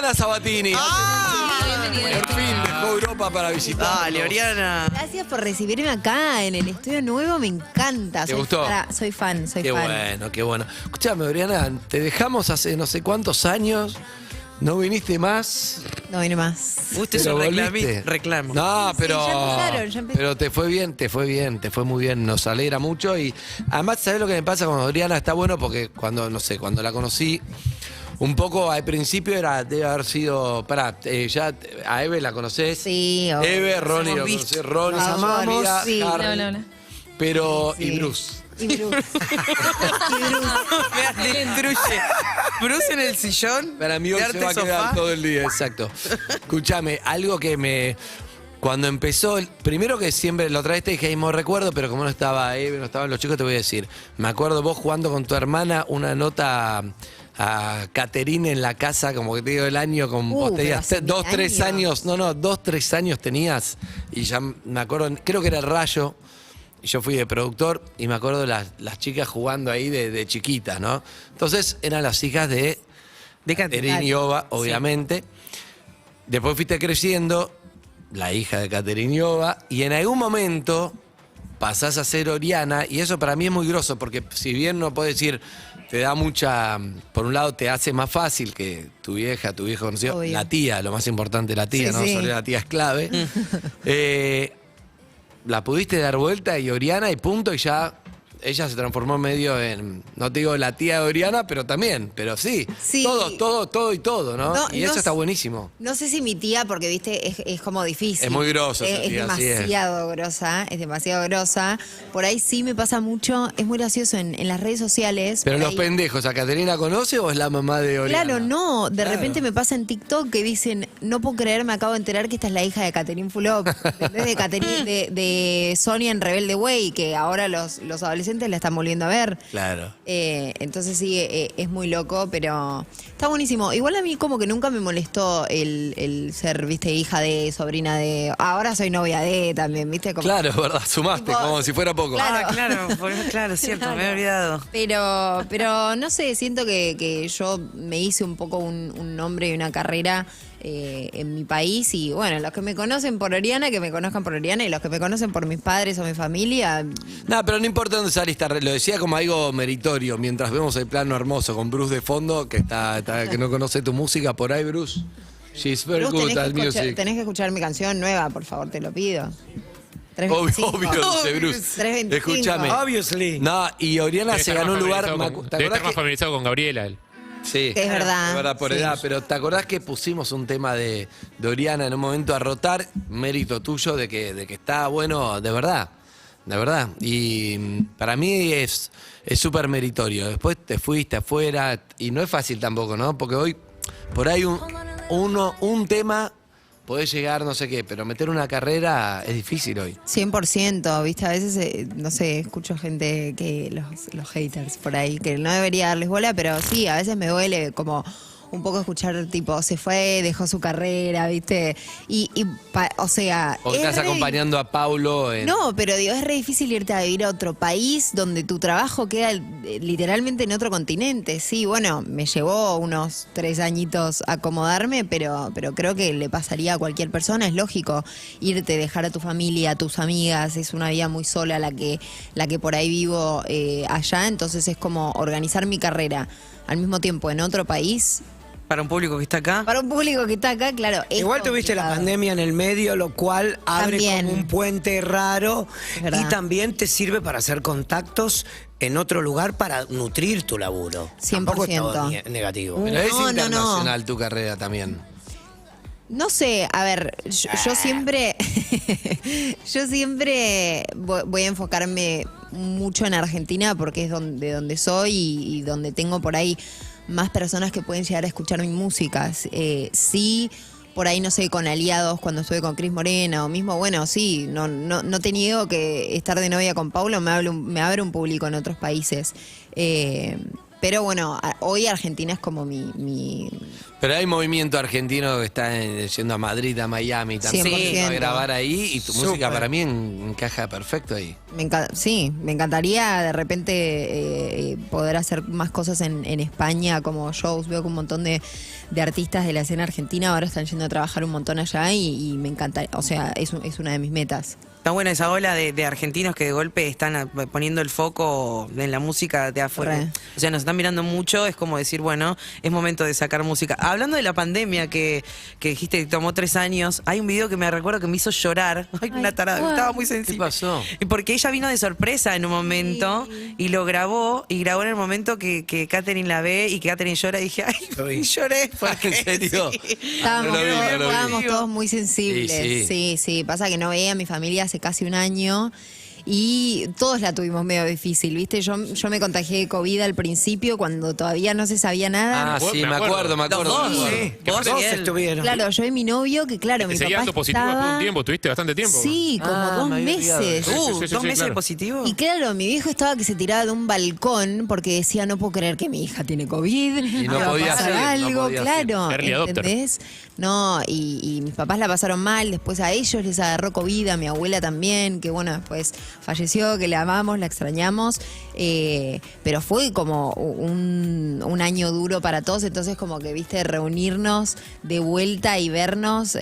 Oriana Sabatini. Bienvenida. Por fin dejó Europa para visitar. Dale, Oriana. Gracias por recibirme acá en el estudio nuevo, me encanta. ¿Te gustó? Soy fan, soy Qué fan. bueno, qué bueno. Escúchame, Oriana, te dejamos hace no sé cuántos años. No viniste más. No viene más. Usted es pero un volviste. reclamo. No, pero. ya empezaron. Pero te fue bien, te fue muy bien. Nos alegra mucho. Y además, ¿sabés lo que me pasa con Oriana? Está bueno porque cuando, no sé, cuando la conocí, un poco al principio debe haber sido. Ya a Eve la conocés. Sí, obvio. Eve, Ronnie lo Hemos visto. conocés. Ronnie, Nos amamos, Sofía, sí. Harry. No. Pero. Sí. Y Bruce. Y Bruce. Me destruye. Bruce en el sillón. Para mí hoy de se arte va a quedar sofá. todo el día, exacto. Escúchame, algo que me. Cuando empezó, primero que siempre, la otra vez te dije, mismo recuerdo, pero como no estaba Eve, no estaban los chicos, te voy a decir. Me acuerdo vos jugando con tu hermana una nota a Caterine en la casa, como que te digo el año, con vos pero tenías hace 2, 3 años. años, 2, 3 años tenías, y ya me acuerdo, creo que era el Rayo, y yo fui de productor, y me acuerdo las chicas jugando ahí de chiquitas, ¿no? Entonces eran las hijas de Caterine y Ova, obviamente. Después fuiste creciendo, la hija de Caterine y Ova, y en algún momento pasás a ser Oriana, y eso para mí es muy groso, porque si bien no puedo decir, te da mucha, por un lado te hace más fácil que tu vieja, tu viejo conocido, Obvio. la tía, lo más importante, la tía, Sí, ¿no? sí. Sobre la tía es clave. La pudiste dar vuelta y Oriana y punto, y ya ella se transformó medio en, no te digo la tía de Oriana, pero también, pero sí. Sí. Todo y todo, ¿no? No, Y no eso s- está buenísimo. No sé si mi tía, porque viste, es como difícil. Es muy grosa tu Es tía, así es. demasiado grosa, es demasiado grosa. Por ahí sí me pasa mucho, es muy gracioso en las redes sociales. Pero por los ahí- pendejos, ¿a Caterina conoce o es la mamá de Oriana? Claro, no. De Claro. repente me pasa en TikTok que dicen, no puedo creer, me acabo de enterar que esta es la hija de Catherine Fulop, de Catherine, de Sonia en Rebelde Way, que ahora los adolescentes la están volviendo a ver. Claro. Entonces sí, es muy loco, pero está buenísimo. Igual a mí como que nunca me molestó el ser, viste, hija de, sobrina de... Ahora soy novia de también, viste. Como, Claro, ¿verdad? Sumaste, Tipo, como si fuera poco. claro. Claro, cierto, me he olvidado. Pero no sé, siento que yo me hice un poco un nombre y una carrera en mi país, y bueno, los que me conocen por Oriana, que me conozcan por Oriana, y los que me conocen por mis padres o mi familia, No, pero no importa dónde saliste, lo decía como algo meritorio, mientras vemos el plano hermoso con Bruce de fondo, que que no conoce tu música, por ahí, Bruce. She's very Bruce, good at music. tenés que escuchar mi canción nueva, por favor, te lo pido. Obvio, 325. obvio, dice Bruce. 325. Escúchame. Obviously. No, y Oriana se ganó un lugar. ¿Te Debe acordás estar más que? familiarizado con Gabriela él. Sí, Es verdad. por Sí. edad, pero ¿te acordás que pusimos un tema de Oriana en un momento a rotar? Mérito tuyo de que está bueno, de verdad. De verdad. Y para mí es súper meritorio. Después te fuiste afuera y no es fácil tampoco, ¿no? Porque hoy, por ahí un tema podés llegar, no sé qué, pero meter una carrera es difícil hoy. 100%, viste, a veces, no sé, escucho gente que los haters por ahí, que no debería darles bola, pero sí, a veces me duele como un poco escuchar, tipo, se fue, dejó su carrera, viste, o sea... O es estás re- acompañando a Paulo en... No, pero digo, es re difícil irte a vivir a otro país donde tu trabajo queda literalmente en otro continente. Sí, bueno, me llevó unos 3 añitos acomodarme, pero creo que le pasaría a cualquier persona. Es lógico irte, dejar a tu familia, a tus amigas. Es una vida muy sola la que por ahí vivo allá. Entonces es como organizar mi carrera al mismo tiempo en otro país. Para un público que está acá. Para un público que está acá, claro. Es Igual tuviste la complicado. pandemia en el medio, lo cual abre También. como un puente raro Es verdad. y también te sirve para hacer contactos en otro lugar para nutrir tu laburo. 100%. Tampoco es todo negativo. Pero es No. internacional tu carrera también. No sé, a ver, yo siempre, yo siempre voy a enfocarme mucho en Argentina porque es de donde soy y donde tengo por ahí más personas que pueden llegar a escuchar mi música. Sí, por ahí, no sé, con aliados, cuando estuve con Cris Morena o mismo, bueno, sí, no te niego que estar de novia con Paulo me abre un público en otros países. Pero bueno, hoy Argentina es como mi Pero hay movimiento argentino que está yendo a Madrid, a Miami, también 100%. a grabar ahí y tu Súper. música para mí encaja perfecto ahí. sí, me encantaría de repente poder hacer más cosas en España, como shows. Veo que un montón de artistas de la escena argentina ahora están yendo a trabajar un montón allá y me encanta, o sea, es una de mis metas. Está buena esa ola de argentinos que de golpe están poniendo el foco en la música de afuera. Re. O sea, nos están mirando mucho, es como decir, bueno, es momento de sacar música. Hablando de la pandemia que dijiste que tomó 3 años, hay un video que me recuerdo que me hizo llorar. Ay, una tarada, wow. estaba muy sensible. ¿Qué pasó? Y porque ella vino de sorpresa en un momento y lo grabó, y grabó en el momento que Katherine la ve y que Katherine llora y dije, ay, lloré. ¿En serio? Estábamos, No lo vi, no lo vi. estábamos todos muy sensibles. Sí. Pasa que no veía a mi familia hace casi un año y todos la tuvimos medio difícil, ¿viste? Yo me contagié de COVID al principio cuando todavía no se sabía nada. Ah, sí, Me me acuerdo. Los dos, Sí, Vos dos y él. estuvieron. Claro, yo y mi novio, que claro, mi Te seguía papá dando positivo después de estaba... un tiempo, estuviste bastante tiempo. Sí, como Ah, 2 me había olvidado. meses. Sí, sí, 2 meses claro. de positivo. Y claro, mi viejo estaba que se tiraba de un balcón porque decía, no puedo creer que mi hija tiene COVID. Y no me va a podía pasar salir, no algo, podía claro. Early adopter. ¿Entendés? No, y mis papás la pasaron mal, después a ellos les agarró COVID, a mi abuela también, que bueno, después falleció, que la amamos, la extrañamos. Pero fue como un año duro para todos, entonces como que, viste, reunirnos de vuelta y vernos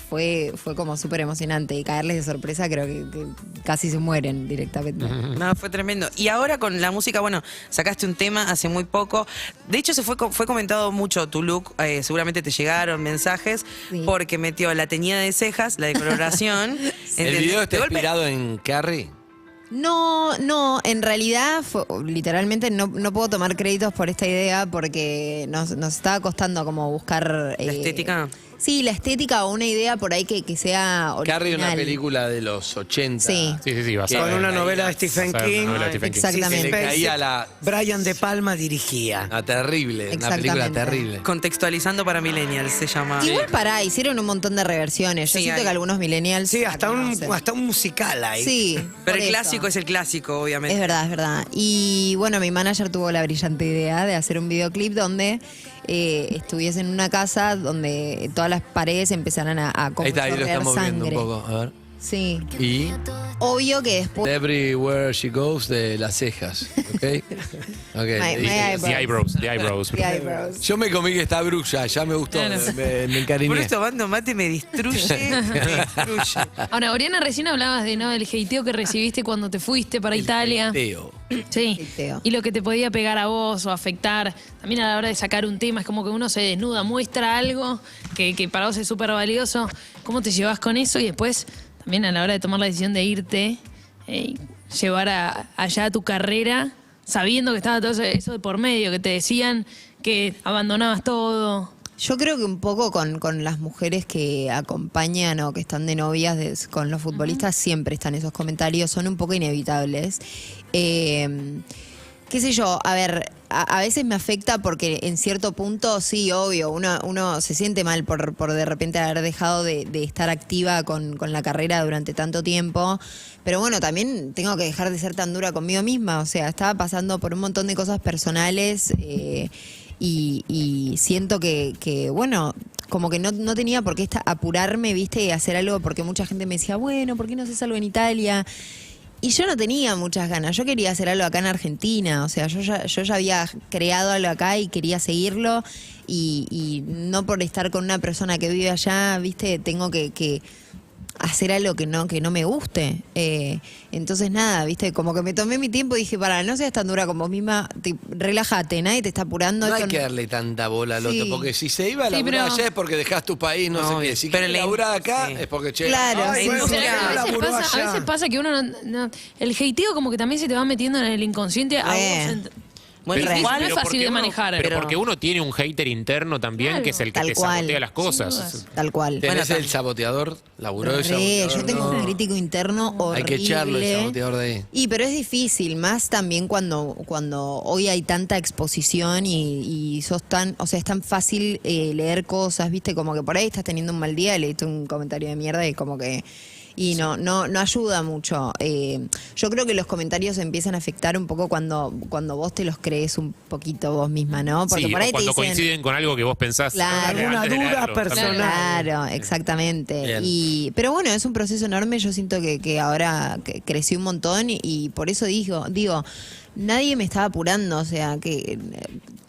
fue como súper emocionante y caerles de sorpresa, creo que casi se mueren directamente. No, fue tremendo. Y ahora con la música, bueno, sacaste un tema hace muy poco. De hecho, fue comentado mucho tu look. Seguramente te llegaron mensajes Sí. porque metió la teñida de cejas, la decoloración. ¿El video está De golpe- inspirado en Carrie? No, en realidad, literalmente no puedo tomar créditos por esta idea porque nos estaba costando como buscar... ¿La estética? Sí, la estética o una idea por ahí que sea original. Carrie, una película de los 80. Sí. Sí, basada Con en- una novela de Stephen basada en King. una novela de Stephen King. Exactamente. Que le caía la... Brian De Palma dirigía. terrible, una película Exactamente. terrible. Contextualizando para millennials se llama. Igual hicieron un montón de reversiones. Yo Sí, siento hay. que algunos millennials... Sí, la hasta conocen. un musical ahí. Sí. Pero por el eso. clásico es el clásico, obviamente. Es verdad. Y bueno, mi manager tuvo la brillante idea de hacer un videoclip donde estuviese en una casa donde todas las paredes empezaran a como Ahí está, ahí lo chorrear estamos viendo un sangre. poco. A ver. Sí. Y Obvio que después... Everywhere She Goes de las cejas. ¿Ok? My The eyebrows. The eyebrows. The eyebrows. Yo me comí que está brulla, ya me gustó, me Por encariñé. esto tomando mate me destruye. Ahora, Oriana, recién hablabas de, ¿no?, del hateo que recibiste cuando te fuiste para Italia. Teo. Sí. Hateo. Y lo que te podía pegar a vos o afectar. También a la hora de sacar un tema, es como que uno se desnuda, muestra algo que para vos es súper valioso. ¿Cómo te llevas con eso? Y después, también a la hora de tomar la decisión de irte, llevar allá tu carrera, sabiendo que estaba todo eso de por medio, que te decían que abandonabas todo. Yo creo que un poco con las mujeres que acompañan o que están de novias con los futbolistas siempre están esos comentarios, son un poco inevitables. Qué sé yo, a ver, a veces me afecta porque en cierto punto, sí, obvio, uno se siente mal por de repente haber dejado de estar activa con la carrera durante tanto tiempo. Pero bueno, también tengo que dejar de ser tan dura conmigo misma. O sea, estaba pasando por un montón de cosas personales y siento que, bueno, como que no tenía por qué apurarme, viste, y hacer algo porque mucha gente me decía, bueno, ¿por qué no haces algo en Italia? Y yo no tenía muchas ganas, yo quería hacer algo acá en Argentina, o sea, yo ya había creado algo acá y quería seguirlo y no por estar con una persona que vive allá, viste, tengo que hacer algo que no me guste. Entonces nada, viste, como que me tomé mi tiempo y dije, no seas tan dura como vos misma, relájate, nadie te está apurando. No hay esto que darle tanta bola al otro, Sí. porque si se iba a Sí, laburar pero- allá es porque dejás tu país, no sé qué. Si pero quieres la- laburar acá sí. es porque, che, Claro, Ay, sí, bueno, sí. pero A veces, laburó pasa, allá. a veces pasa que uno el hateo como que también se te va metiendo en el inconsciente a vos. Bueno, Pero- igual no es pero fácil porque de uno- manejar. Pero porque uno tiene un hater interno también, Claro. que es el que Tal te cual. sabotea las Sin cosas. dudas. Tal cual. ¿tenés Bueno, el saboteador? ¿Laburó el Re, saboteador? yo tengo No. un crítico interno horrible. Hay que echarlo el saboteador de ahí. Y pero es difícil, más también cuando hoy hay tanta exposición y sos o sea, es tan fácil leer cosas, viste, como que por ahí estás teniendo un mal día y leíste un comentario de mierda y como que y no ayuda mucho. Yo creo que los comentarios empiezan a afectar un poco cuando vos te los crees un poquito vos misma, ¿no? Porque Sí, por ahí o cuando te dicen, coinciden con algo que vos pensás. Claro, alguna antes de duda leerlo. personal. Claro, exactamente. Bien. Pero bueno, es un proceso enorme. Yo siento que ahora crecí un montón y por eso digo, nadie me estaba apurando. O sea, que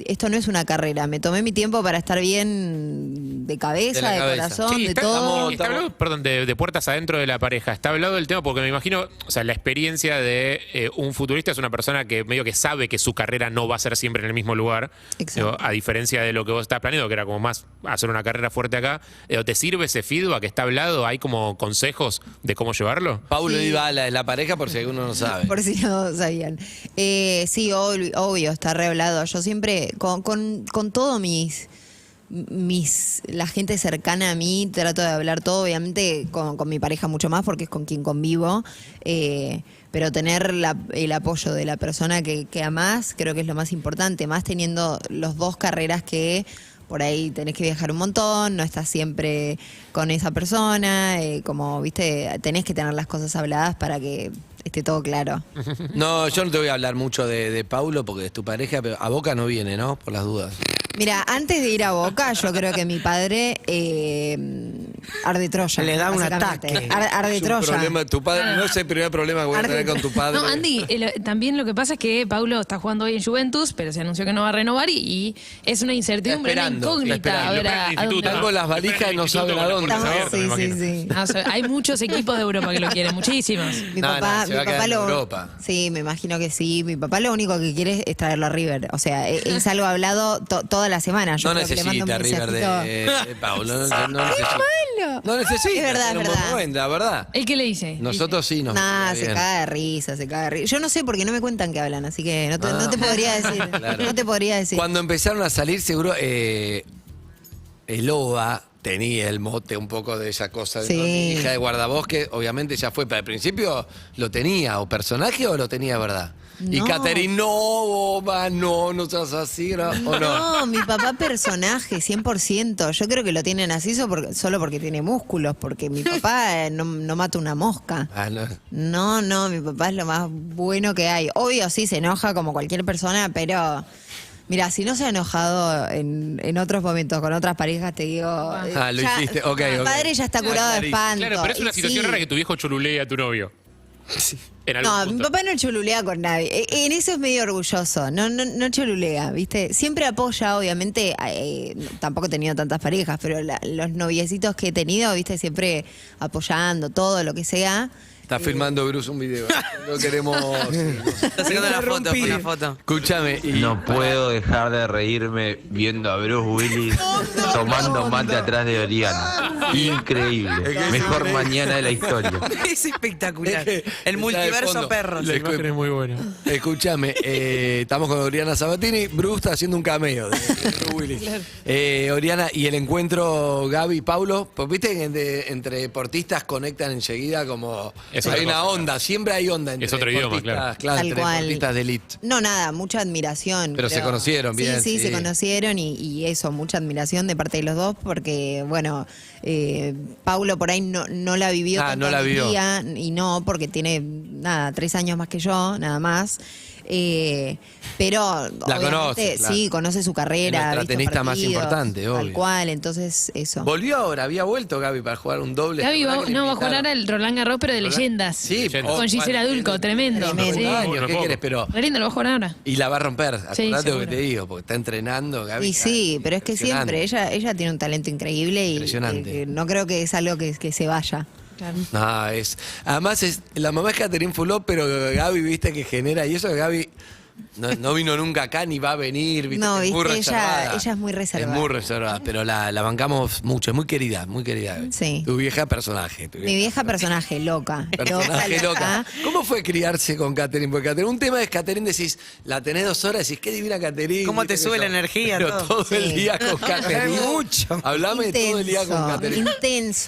esto no es una carrera. Me tomé mi tiempo para estar bien de cabeza, De la de cabeza. corazón, Sí, de está, todo. está hablado, perdón, de puertas adentro de la pareja. Está hablado del tema porque me imagino, o sea, la experiencia de un futurista es una persona que medio que sabe que su carrera no va a ser siempre en el mismo lugar. Exacto. Digo, a diferencia de lo que vos estás planeando, que era como más hacer una carrera fuerte acá. ¿Te sirve ese feedback que está hablado? ¿Hay como consejos de cómo llevarlo? Paulo Sí. y Bala es la pareja por si alguno no sabe. Por si no sabían. Sí, obvio, está re hablado. Yo siempre, con todo la gente cercana a mí, trato de hablar todo, obviamente con mi pareja mucho más porque es con quien convivo, pero tener el apoyo de la persona que amás creo que es lo más importante, más teniendo los dos carreras que por ahí tenés que viajar un montón, no estás siempre con esa persona, como, viste, tenés que tener las cosas habladas para que esté todo claro. No, yo no te voy a hablar mucho de Paulo porque es tu pareja, pero a Boca no viene, ¿no? Por las dudas. Mira, antes de ir a Boca, yo creo que mi padre arde Troya. Le da un básicamente. ataque. Arde Es un Troya. problema, tu padre, no es el primer problema que voy a tener con tu padre. No, Andy, también lo que pasa es que Paulo está jugando hoy en Juventus, pero se anunció que no va a renovar y es una incertidumbre, Está una esperando, incógnita. está A ver esperando. a Lo dónde espera va. Algo las valijas y no saben a dónde. Estamos- abiertas, me Sí, imagino. sí. Ah, o sea, hay muchos equipos de Europa que lo quieren, muchísimos. Mi No, papá, no, se va a quedar en Europa. Sí, me imagino que sí. Mi papá lo único que quiere es traerlo a River. O sea, es algo hablado toda la semana. Yo No creo que le mando un necesita River mensajito. de Paulo. No necesita. No necesita. Es verdad, en un es verdad. buen momento, la verdad. ¿El qué le dice? Nosotros sí nos. Nah, va se bien. caga de risa, se caga de risa. Yo no sé porque no me cuentan que hablan, así que no te podría decir. Claro. No te podría decir. Cuando empezaron a salir, seguro, el OVA tenía el mote un poco de esa cosa de Sí. ¿no? hija de guardabosque, obviamente ya fue, pero al principio lo tenía, o personaje o lo tenía verdad. Y No. Catherine, no, OVA, no seas así, ¿no? ¿O no? No, mi papá personaje, 100%. Yo creo que lo tienen así solo porque tiene músculos, porque mi papá no mata una mosca. Ah, no. No, mi papá es lo más bueno que hay. Obvio, sí, se enoja como cualquier persona, pero mira, si no se ha enojado en otros momentos con otras parejas, te digo. Lo hiciste, ok, Mi ok. padre ya está curado de Clarísimo. espanto. Claro, pero es una Y situación sí. rara que tu viejo chululea a tu novio. En algún No, mi punto. papá no chululea con nadie. En eso es medio orgulloso. No chululea, ¿viste? Siempre apoya, obviamente. Tampoco he tenido tantas parejas, pero los noviecitos que he tenido, ¿viste? Siempre apoyando todo, lo que sea. Está filmando Bruce un video. No queremos. Está sacando una foto. Escúchame. Y No puedo dejar de reírme viendo a Bruce Willis tomando mate atrás de Oriana. Increíble. Mejor mañana de la historia. Es espectacular. Es que está El de multiverso fondo. perros. La imagen es muy buena. Escúchame, estamos con Oriana Sabatini. Bruce está haciendo un cameo de Bruce Willis. Oriana, y el encuentro Gaby y Paulo, pues viste que entre deportistas conectan enseguida como. Es hay otra una cosa. onda, siempre hay onda entre Es otro idioma, deportistas, claro. Tal entre cual. deportistas de elite. No, nada, mucha admiración. Pero se conocieron bien, Sí, sí. se conocieron y eso, mucha admiración de parte de los dos, porque, bueno, Paulo por ahí no la vivió Ah, tanto no la en mi vivió. día, y no, porque tiene, nada, 3 años más que yo, nada más. Pero La obviamente, conoce, claro. sí, conoce su carrera. Es nuestra ha visto tenista más partidos, importante, Tal obvio. cual, entonces eso. Volvió ahora, había vuelto Gaby para jugar un doble. Gaby ¿Te va, acordás que le no, va a jugar invitaron? ahora el Roland Garros, pero de leyendas. Sí, Leyenda. Con Gisela Dulco, tremendo. Tremendo. Sí. años, Bueno, ¿qué poco. querés? Pero. Re lindo, lo va a jugar ahora. Y la va a romper, Sí, acordate lo que seguro. te digo, porque está entrenando, Gaby. Y está sí, pero es que impresionante. siempre, ella tiene un talento increíble y Impresionante. no creo que es algo que se vaya. Claro. No, además la mamá es Catherine Fulop, pero Gaby, viste, que genera, y eso que Gaby no vino nunca acá ni va a venir, viste, No, es muy viste, reservada. ella es muy reservada. Es muy reservada, pero la bancamos mucho, es muy querida, muy querida. Sí. Tu vieja personaje. Mi vieja personaje, loca. Personaje loca. ¿Cómo fue criarse con Catherine? Porque Catherine, un tema es Catherine, decís, la tenés 2 horas, decís, qué divina Catherine. ¿Cómo te viste, sube que la energía, Pero todo? todo el Sí. día con Catherine. Mucho. Hablame todo el día con Catherine.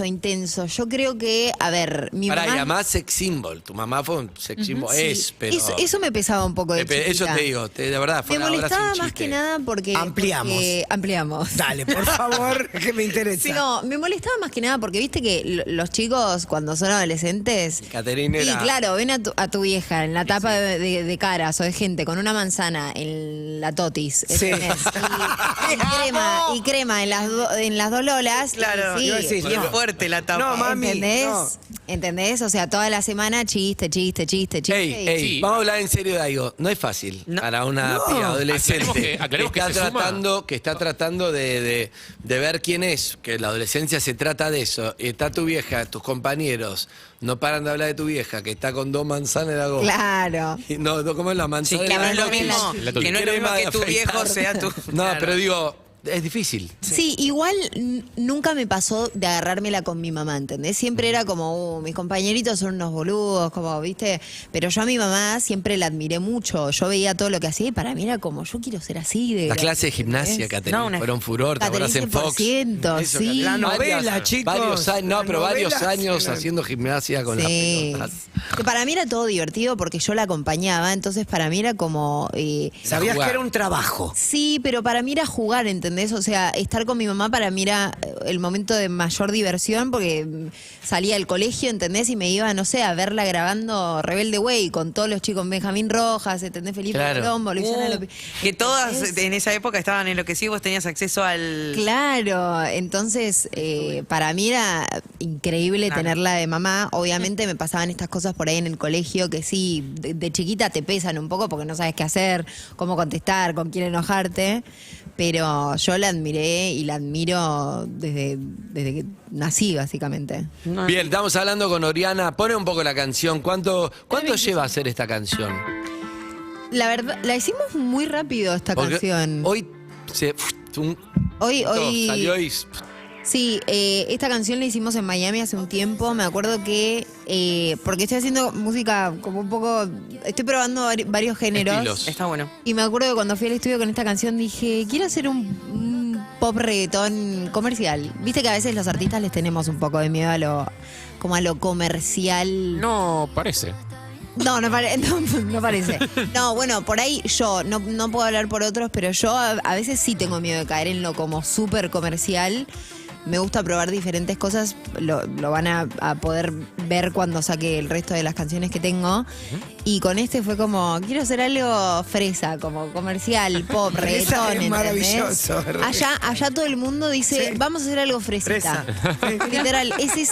Intenso. Yo creo que, a ver, mi Pará, y mamá... además sex symbol. Tu mamá fue un sex symbol. Sí, Es, pero. eso me pesaba un poco de Eso eso te digo, de verdad, fue Me una hora molestaba sin más chiste. que nada porque... Ampliamos. Ampliamos. Dale, por favor, que me interesa. No, me molestaba más que nada porque viste que los chicos cuando son adolescentes... Caterina Y era... claro, ven a tu vieja en la tapa de caras o de gente con una manzana en la totis. Sí. ¿entendés? Y crema en las dos lolas. Claro, sí, iba a decir, bien no. fuerte la tapa. No, mami, ¿entendés? no. ¿Entendés? O sea, toda la semana chiste. Ey, Sí. vamos a hablar en serio de algo. No es fácil para una piba adolescente Aclaremos que se está tratando de ver quién es, que la adolescencia se trata de eso. Y está tu vieja, tus compañeros no paran de hablar de tu vieja, que está con 2 manzanas de la goja. Claro. Y no comen la Sí, manzana que de no la es lo goja. mismo, La que no es lo mismo crema que de tu viejo afeitar. sea tu... No, Claro. pero digo, es difícil. Sí, igual nunca me pasó de agarrármela con mi mamá, ¿entendés? Siempre era como, mis compañeritos son unos boludos, como, ¿viste? Pero yo a mi mamá siempre la admiré mucho. Yo veía todo lo que hacía y para mí era como, yo quiero ser así. De Las grande, clases de gimnasia, ¿entendés? Caterina, No, una- fueron furor, ¿te acordás en Fox? 100%, Eso, sí. Caterina. La novela, Varios- chicos. Varios años, no, La pero varios novela, años sí. haciendo gimnasia con Sí. las pelotas. Que para mí era todo divertido porque yo la acompañaba, entonces para mí era como... Sabías jugar. que era un trabajo. Sí, pero para mí era jugar, ¿entendés? O sea, estar con mi mamá para mí era el momento de mayor diversión porque salía del colegio, ¿entendés? Y me iba, no sé, a verla grabando Rebelde Way con todos los chicos, Benjamín Rojas, ¿entendés? Felipe Claro. Colombo, Luisiana López. Que todas ¿Entendés? en esa época estaban enloquecidos, vos tenías acceso al... Claro, entonces para mí era increíble Claro. tenerla de mamá. Obviamente me pasaban estas cosas por ahí en el colegio que sí, de chiquita te pesan un poco porque no sabes qué hacer, cómo contestar, con quién enojarte. Pero yo la admiré y la admiro desde que nací, básicamente. Bien, estamos hablando con Oriana. Pone un poco la canción. ¿Cuánto lleva a hacer esta canción? La verdad, la hicimos muy rápido esta Porque canción. hoy se... Hoy, salió y... Sí, esta canción la hicimos en Miami hace un tiempo. Me acuerdo que, porque estoy haciendo música como un poco, estoy probando varios géneros. Estilos. Está bueno. Y me acuerdo que cuando fui al estudio con esta canción dije, quiero hacer un pop reggaetón comercial. Viste que a veces los artistas les tenemos un poco de miedo como a lo comercial. No, parece. No, no parece. No, bueno, por ahí yo, no puedo hablar por otros, pero yo a veces sí tengo miedo de caer en lo como súper comercial. Me gusta probar diferentes cosas, lo van a poder ver cuando saque el resto de las canciones que tengo. Y con este fue como, quiero hacer algo fresa, como comercial, pop, Fresa reggaetón, es ¿entendés? maravilloso. Allá todo el mundo dice, Sí. vamos a hacer algo fresita. Fresa. Literal, ese es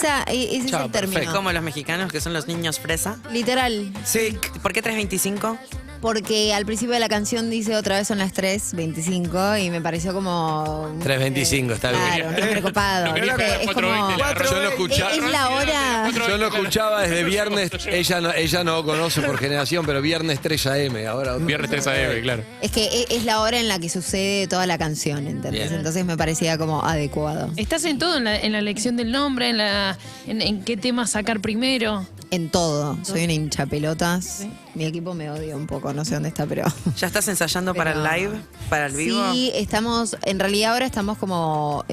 Chao, el término. Como los mexicanos, que son los niños fresa. Literal. Sí. ¿Por qué 325? Porque al principio de la canción dice otra vez son las 3:25 y me pareció como... 3:25, está bien. Claro, un nombre copado. Lo quería ¿viste? poner Es como... 4:20, la verdad. Yo lo escuchaba. Es la hora... Yo lo escuchaba desde viernes, ella no conoce por generación, pero viernes 3 AM, ahora. Viernes 3 AM, claro. Es que es la hora en la que sucede toda la canción, ¿entendés? Bien. Entonces me parecía como adecuado. Estás en todo, en la elección del nombre, en qué tema sacar primero. En todo. Soy una hincha pelotas. Mi equipo me odia un poco, no sé dónde está, pero... ¿Ya estás ensayando para el Pero- live? ¿Para el vivo? Sí, en realidad ahora estamos como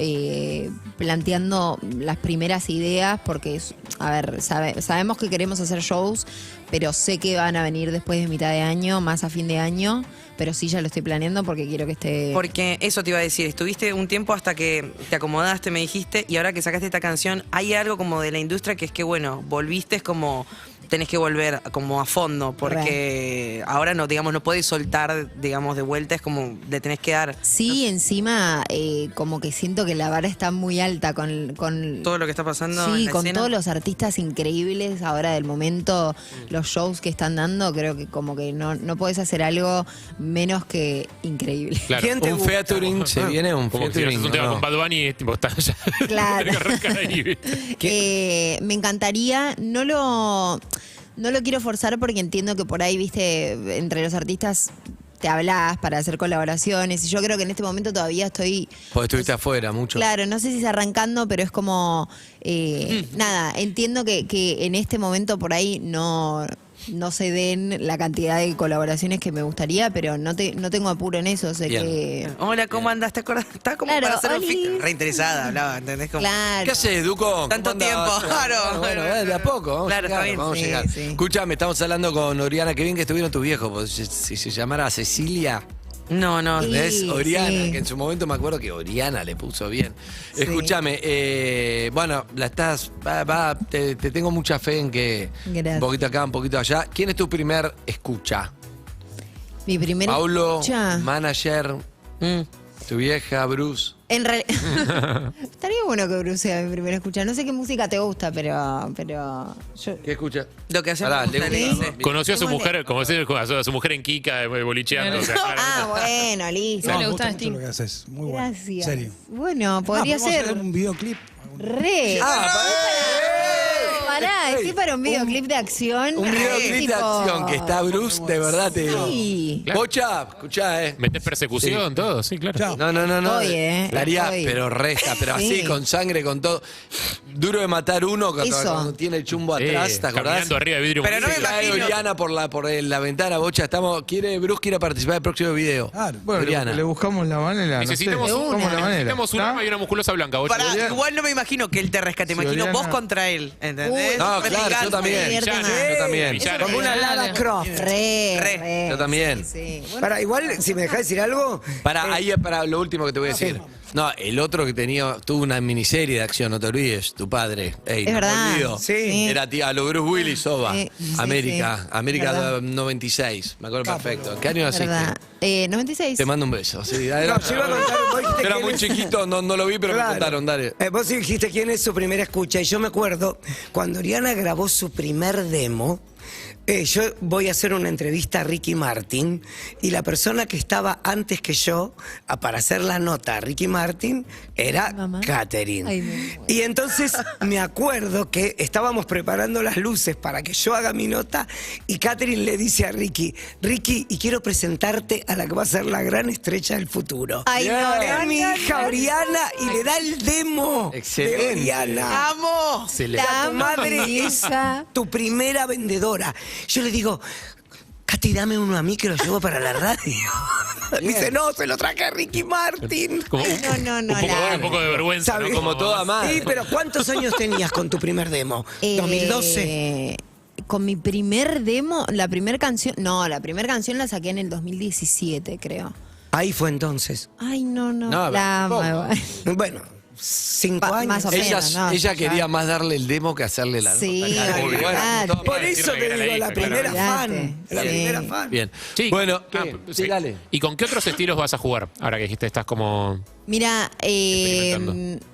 planteando las primeras ideas porque, a ver, sabemos que queremos hacer shows, pero sé que van a venir después de mitad de año, más a fin de año, pero sí ya lo estoy planeando porque quiero que esté... Porque eso te iba a decir, estuviste un tiempo hasta que te acomodaste, me dijiste, y ahora que sacaste esta canción, hay algo como de la industria que es que, bueno, volviste es como... Tenés que volver como a fondo, porque ahora no, digamos, no podés soltar, digamos, de vuelta, es como le tenés que dar Sí, encima como que siento que la vara está muy alta con todo lo que está pasando en sí, la con escena. todos los artistas increíbles ahora del momento, los shows que están dando, creo que como que no podés hacer algo menos que increíble. Claro. ¿Quién te Un gusta? featuring, se viene un Como que si no featuring. haces un tema ¿no? con Bad Bunny, es tipo, está ya. Claro. Tenés que arrancar ahí, ¿viste? Me encantaría, no lo quiero forzar porque entiendo que por ahí, viste, entre los artistas te hablás para hacer colaboraciones y yo creo que en este momento todavía estoy... Porque estuviste afuera mucho. Claro, no sé si es arrancando, pero es como... nada, entiendo que en este momento por ahí no no se den la cantidad de colaboraciones que me gustaría, pero no tengo apuro en eso. Sé Bien. que. Hola, ¿cómo andas? ¿Te acuerdas? Está como Claro, para hacer un Oli. fit. Re interesada, hablaba, ¿entendés? Como, Claro. ¿Qué haces, Duco? Tanto ¿Cómo andás? tiempo, claro. Bueno, de a poco, vamos Claro, a llegar. está bien. Vamos a Sí, llegar. sí. Escúchame, estamos hablando con Oriana, qué bien que estuvieron tus viejos, porque si se llamara Cecilia, No, no. Sí. ¿ves? Oriana, sí. que en su momento me acuerdo que Oriana le puso bien. Escúchame, bueno, te tengo mucha fe en que Gracias. un poquito acá, un poquito allá. ¿Quién es tu primer escucha? Mi primera Paulo, escucha. manager, tu vieja, Bruce. En realidad. Estaría bueno que Bruce sea mi primera escucha. No sé qué música te gusta, pero yo. ¿Qué escucha? Lo que hacemos Pará, gusta, le le gusta. dice. Conoció a su Hemos mujer, como decir, a su mujer en Kika, bolicheando. o sea, Ah, bueno, listo. No, No, le me gusta gusta mucho Sting. lo que haces. Muy bueno. Gracias. En serio. Bueno, podría Podemos ser. hacer un videoclip. Re. Pará, estoy para un videoclip de acción. Un videoclip de tipo- acción que está Bruce, de verdad te digo. Sí. Claro. Bocha, escuchá, Metés persecución, todo, sí, claro. Chao. No. Estoy, La haría, estoy. pero resta, pero así, Sí. con sangre, con todo. Duro de matar uno Eso. cuando tiene el chumbo atrás, ¿te acordás? Caminando arriba de vidrio. Pero no me Se cae imagino. Oriana por la ventana, Bocha. Bruce quiere participar del próximo video. Claro. Bueno, Oriana. le buscamos la manera. Necesitamos, no sé, buscamos la manera. necesitamos un ¿Está? arma y una musculosa blanca. Bocha. Pará, igual no me imagino que él te rescate. Me Si imagino Oriana- vos contra él. ¿Entendés? No, Re claro, picante. yo también. Villano. Yo también. Villano. Como una Lara Croft. Re. Yo también. Sí. Bueno, Para, igual, si me dejás decir algo, Ahí es para lo último que te voy a decir. No, el otro que tuvo una miniserie de acción, no te olvides, tu padre. Ey, Es no me verdad. olvido. Sí. Era a lo Bruce Willis, Soba. Sí, sí, América, sí. América Verdad. 96. Me acuerdo perfecto. ¿Qué año naciste? verdad. 96. Te mando un beso. Sí, no, yo iba a contar, vos dijiste Yo era quién muy es. chiquito, no lo vi, pero me Claro. contaron, dale. Vos sí dijiste quién es su primera escucha. Y yo me acuerdo, cuando Oriana grabó su primer demo, yo voy a hacer una entrevista a Ricky Martin y la persona que estaba antes que yo para hacer la nota a Ricky Martin era Mamá. Catherine. Ay, me muero. Y entonces me acuerdo que estábamos preparando las luces para que yo haga mi nota y Catherine le dice a Ricky, y quiero presentarte a la que va a ser la gran estrella del futuro. Ay, no, Es mi hija Oriana y le da el demo Excelente. de Oriana. ¡Amo! La Tu madre mi es hija. tu primera vendedora. Yo le digo, Katy, dame uno a mí que lo llevo para la radio. Dice, no, se lo traje a Ricky Martin. Como Ay, no, un poco, la- un poco de vergüenza, ¿Sabes? ¿no? Como toda madre. Sí, pero ¿cuántos años tenías con tu primer demo? 2012. Con mi primer demo, la primera canción la saqué en el 2017, creo. Ahí fue entonces. Ay, no. No, la amo, tampoco. igual. Bueno, 5 Pa- años. más o Ella, menos, no, ella ya. quería más darle el demo que hacerle la Sí, nota. Claro, olvidate. bueno, todo Por para eso decirle que te era la digo, la hija, primera claro. fan. La Sí. primera fan. Bien. Sí. Bueno, Ah, sí, dale. ¿Y con qué otros estilos vas a jugar? Ahora que dijiste, estás como... Mira, Experimentando.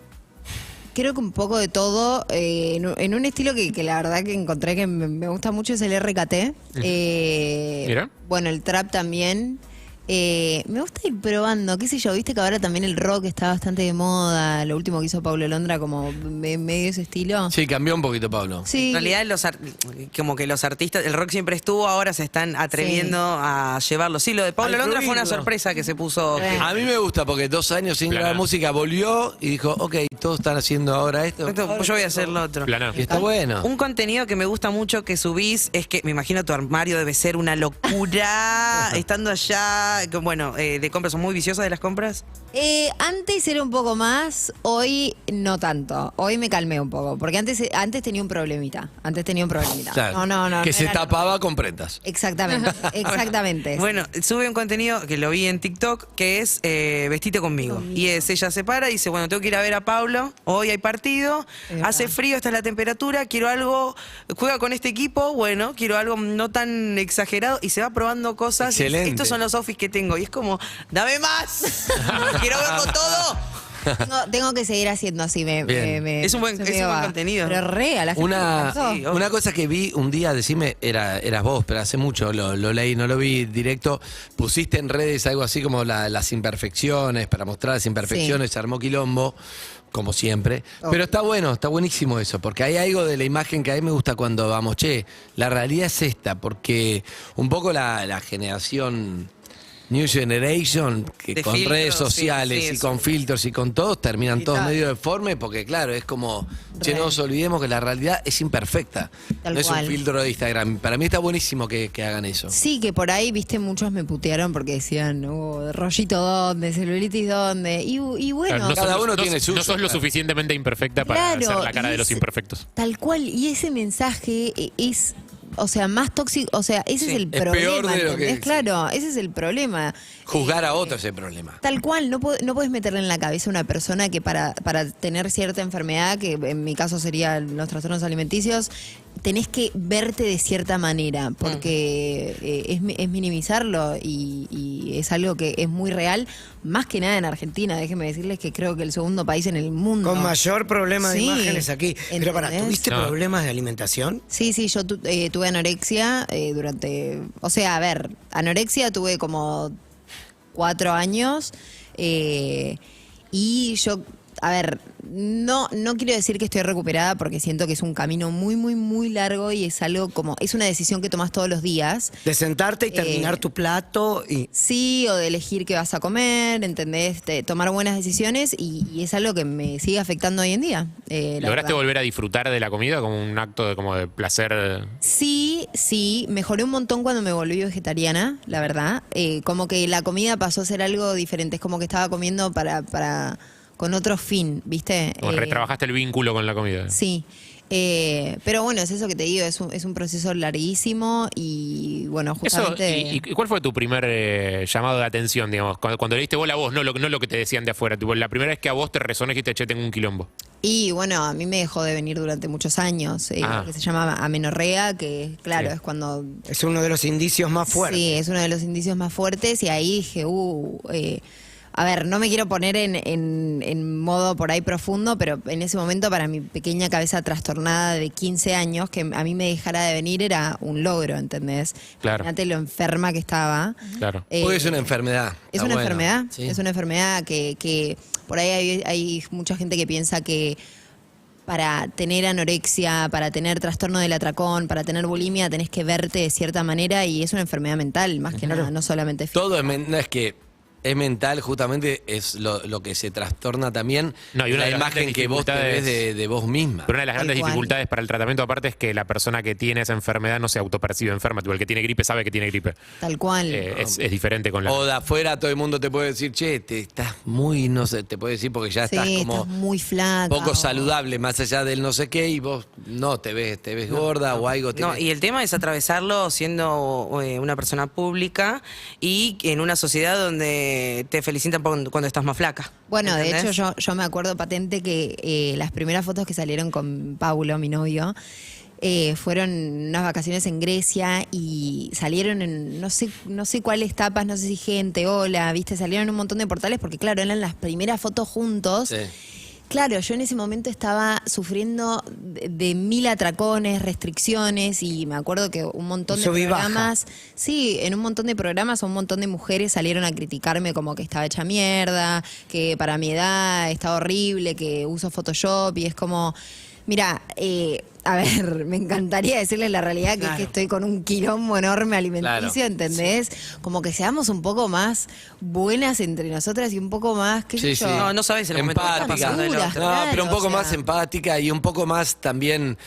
creo que un poco de todo, en un estilo que la verdad que encontré que me gusta mucho es el RKT. Mira. Bueno, el trap también. Me gusta ir probando, qué sé yo, viste que ahora también el rock está bastante de moda, lo último que hizo Paulo Londra como medio ese estilo. Sí, cambió un poquito, Pablo. Sí. En realidad, como que los artistas, el rock siempre estuvo, ahora se están atreviendo a llevarlo. Sí, lo de Pablo A Londra fue una incluirlo. sorpresa que se puso. Re. A mí me gusta porque 2 años sin grabar Plana. música volvió y dijo, ok, todos están haciendo ahora esto. Yo voy a hacer lo otro. Plana. Y está bueno. Un contenido que me gusta mucho que subís es que me imagino tu armario debe ser una locura estando allá. Bueno, de compras, ¿son muy viciosas de las compras? Antes era un poco más, hoy no tanto. Hoy me calmé un poco, porque antes tenía un problemita. Claro. No. Que no se era- tapaba con prendas. Exactamente. Bueno, sube un contenido que lo vi en TikTok que es Vestite conmigo. Y es, ella se para y dice, bueno, tengo que ir a ver a Pablo, hoy hay partido, Es hace verdad. frío, esta es la temperatura, quiero algo, juega con este equipo, bueno, quiero algo no tan exagerado y se va probando cosas. Excelente. Estos son los outfits que tengo y es como, dame más, quiero verlo todo. Tengo que seguir haciendo así. Bien. Es un buen- se es me un buen va. contenido. Pero re, a la gente le encantó. Sí, obvio. Una cosa que vi un día, decime, eras vos, pero hace mucho lo leí, no lo vi directo. Pusiste en redes algo así como las imperfecciones, para mostrar las imperfecciones, se armó quilombo, como siempre. Obvio. Pero está bueno, está buenísimo eso, porque hay algo de la imagen que a mí me gusta cuando vamos, che, la realidad es esta, porque un poco la generación New Generation, que De con filtros, redes sociales sí, y eso. con filtros y con todos terminan Y todos tal. medio deformes, porque claro, es como, che, no Re. nos olvidemos que la realidad es imperfecta. Tal no es cual. un filtro de Instagram. Para mí está buenísimo que hagan eso. Sí, que por ahí, viste, muchos me putearon porque decían, rollito dónde, celulitis dónde. Y bueno, Claro, Cada sos- uno tiene su No uso, sos lo claro. suficientemente imperfecta para claro, ser la cara y de los ese- imperfectos. Tal cual, y ese mensaje es, o sea, más tóxico, o sea, ese Sí. es el Es problema, peor de lo que- ¿entendés? Claro, ese es el problema. Juzgar a otro es el problema. Tal cual, no puedes meterle en la cabeza a una persona que para tener cierta enfermedad, que en mi caso serían los trastornos alimenticios, tenés que verte de cierta manera, porque es minimizarlo y es algo que es muy real, más que nada en Argentina. Déjenme decirles que creo que el segundo país en el mundo. Con mayor problema de Sí, imágenes aquí. Pero para, ¿entendés? ¿tuviste No. problemas de alimentación? Sí, yo tuve anorexia durante... O sea, a ver, anorexia tuve como 4 años y yo, a ver, no quiero decir que estoy recuperada porque siento que es un camino muy, muy, muy largo y es algo como... Es una decisión que tomas todos los días. De sentarte y terminar tu plato y... Sí, o de elegir qué vas a comer, ¿entendés? De tomar buenas decisiones y es algo que me sigue afectando hoy en día. La ¿Lograste verdad. volver a disfrutar de la comida como un acto de placer? Sí, mejoré un montón cuando me volví vegetariana, la verdad. Como que la comida pasó a ser algo diferente, es como que estaba comiendo con otro fin, ¿viste? Como retrabajaste el vínculo con la comida. Sí. Pero bueno, es eso que te digo, es un proceso larguísimo y bueno, Eso, justamente... ¿y cuál fue tu primer llamado de atención, digamos? Cuando le diste bola a vos, no lo que te decían de afuera. Tipo, la primera vez que a vos te resonó y dijiste, che, tengo un quilombo. Y bueno, a mí me dejó de venir durante muchos años, Ah. que se llama amenorrea, que claro, Sí. es cuando... Es uno de los indicios más fuertes. Sí, es uno de los indicios más fuertes y ahí dije, a ver, no me quiero poner en modo por ahí profundo, pero en ese momento para mi pequeña cabeza trastornada de 15 años, que a mí me dejara de venir era un logro, ¿entendés? Claro. Imagínate lo enferma que estaba. Claro. Porque es una enfermedad. Es Está una bueno. enfermedad, Sí. es una enfermedad que por ahí hay mucha gente que piensa que para tener anorexia, para tener trastorno del atracón, para tener bulimia, tenés que verte de cierta manera y es una enfermedad mental, más que nada, no solamente física. Todo no es que es mental, justamente es lo que se trastorna también. No, y una la de las imagen grandes que vos te ves dificultades- de vos misma. Pero una de las Tal grandes cual. dificultades para el tratamiento aparte es que la persona que tiene esa enfermedad no se autopercibe enferma. Tipo, el que tiene gripe sabe que tiene gripe. Tal cual. Es diferente con la... O de afuera todo el mundo te puede decir, che, te estás muy, no sé, te puede decir porque ya Sí, estás como estás muy flaca. poco o- saludable, más allá del no sé qué, y vos no te ves gorda o algo. No, y el tema es atravesarlo siendo una persona pública y en una sociedad donde te felicitan cuando estás más flaca. Bueno, de ¿entendés? hecho yo me acuerdo patente que las primeras fotos que salieron con Paulo, mi novio, fueron unas vacaciones en Grecia y salieron en no sé cuáles tapas, no sé si Gente, Hola, viste, salieron en un montón de portales porque claro, eran las primeras fotos juntos. Sí. Claro, yo en ese momento estaba sufriendo de 1000 atracones, restricciones y me acuerdo que un montón de Sub y baja. programas, sí, en un montón de programas un montón de mujeres salieron a criticarme como que estaba hecha mierda, que para mi edad estaba horrible, que uso Photoshop y es como, mira, a ver, me encantaría decirles la realidad que es que estoy con un quilombo enorme alimenticio, Claro. ¿entendés? Como que seamos un poco más buenas entre nosotras y un poco más, qué sé Sí, yo. sí. No sabes el momento que está Empática. pasando el Maduras, otro. No, claro, pero un poco o sea. más empática y un poco más también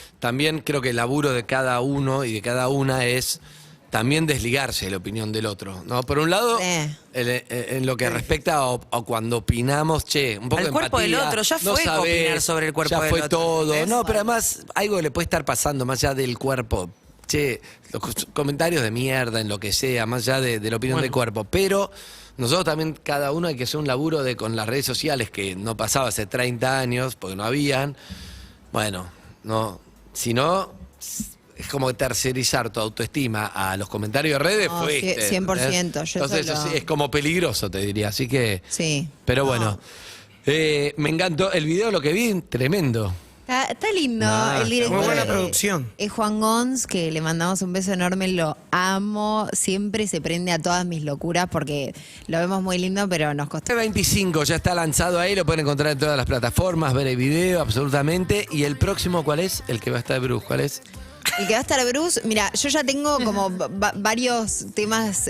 creo que el laburo de cada uno y de cada una es también desligarse de la opinión del otro, ¿no? Por un lado, Sí. en lo que respecta a cuando opinamos, che, un poco Al de cuerpo del empatía, otro, ya fue opinar sobre el cuerpo ya del fue otro, todo. ¿entendés? No, pero además algo que le puede estar pasando más allá del cuerpo. Che, los comentarios de mierda en lo que sea, más allá de la opinión Bueno. del cuerpo, pero nosotros también, cada uno hay que hacer un laburo con las redes sociales que no pasaba hace 30 años, porque no habían. Bueno, no, si no, es como tercerizar tu autoestima a los comentarios de redes, No, fuiste. 100%, ¿entendés? yo Entonces eso lo- es como peligroso, te diría, así que... Sí. Pero No. bueno, me encantó el video, lo que vi, tremendo. Está lindo. Nah, el director muy buena es- producción. Es Juan Gons, que le mandamos un beso enorme, lo amo. Siempre se prende a todas mis locuras porque lo vemos muy lindo, pero nos costó. 25 ya está lanzado ahí, lo pueden encontrar en todas las plataformas, ver el video absolutamente. ¿Y el próximo cuál es? El que va a estar de Bruce, ¿cuál es? El que va a estar Bruce, mira, yo ya tengo como varios temas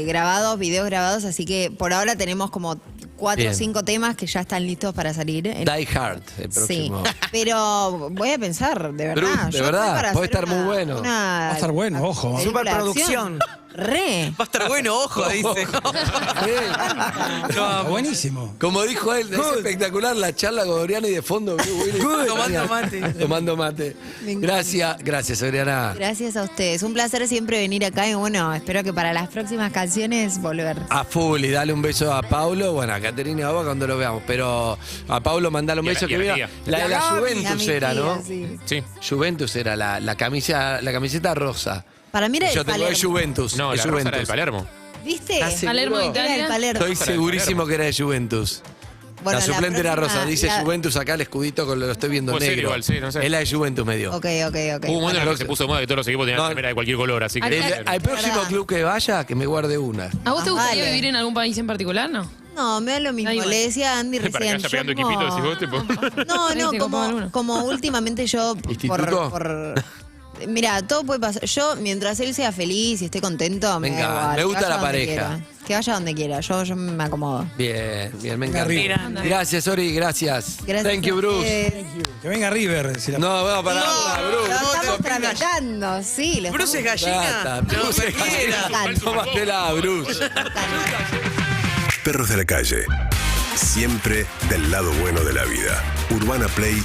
grabados, videos grabados, así que por ahora tenemos como 4 Bien. o 5 temas que ya están listos para salir. Die Hard, el Sí, próximo. pero voy a pensar, de verdad. Bruce, de yo verdad, estoy para puede hacer estar muy bueno. Va a estar bueno, ojo. Superproducción. Re. Va a estar bueno, ojo, dice. Está buenísimo. Como dijo él, es espectacular la charla con Oriana y de fondo Bruce Willis. Tomando mate. Tomando mate. Me encanta. Gracias, Oriana. Gracias a ustedes. Un placer siempre venir acá y bueno, espero que para las próximas canciones volver. A full y dale un beso a Paulo. Bueno, a Caterina y a vos cuando lo veamos. Pero a Paulo mandale un Y a beso la- que y a la mira. tía. La de la A Juventus mi era, tía, ¿no? sí. Sí. Juventus era la camiseta rosa. Para mí era Yo el tengo de Palermo. Juventus. No, de la rosa era Juventus. del Palermo. ¿Viste? ¿Estás seguro? Palermo, Era Italia. el Palermo. Estoy segurísimo que era de Juventus. Bueno, la la suplente era próxima- rosa. Dice la- Juventus acá el escudito, lo estoy viendo Puede ser negro. igual, sí, no sé. Es la de Juventus, me dio. Ok. Hubo un momento en el que se puso de moda que todos los equipos tenían No. remera de cualquier color, así que. Al próximo verdad. club que vaya, que me guarde una. ¿A vos te gustaría Vale. vivir en algún país en particular, no? No, me da lo mismo. Da igual. Le decía a Andy Para que recién. vaya pegando yo como- equipito, decís vos, tipo. No, Sí, no, te compro alguno. como últimamente yo ¿Instituto? Mira, todo puede pasar. Yo, mientras él sea feliz y esté contento, me da Venga, igual, me que gusta vaya la donde pareja. quiera. Que vaya donde quiera, yo me acomodo. Bien, bien, me encanta. Arriba. Gracias, Ori, gracias. Gracias Thank you, a Bruce. ustedes. Que venga River. Si la- No, vamos para Lo estamos Bruce. tramitando, sí. lo Bruce es estamos- gallina. Plata, No, Bruce es cualquiera. gallina. Tómatela, Bruce. Perros de la calle. Siempre del lado bueno de la vida. Urbana Play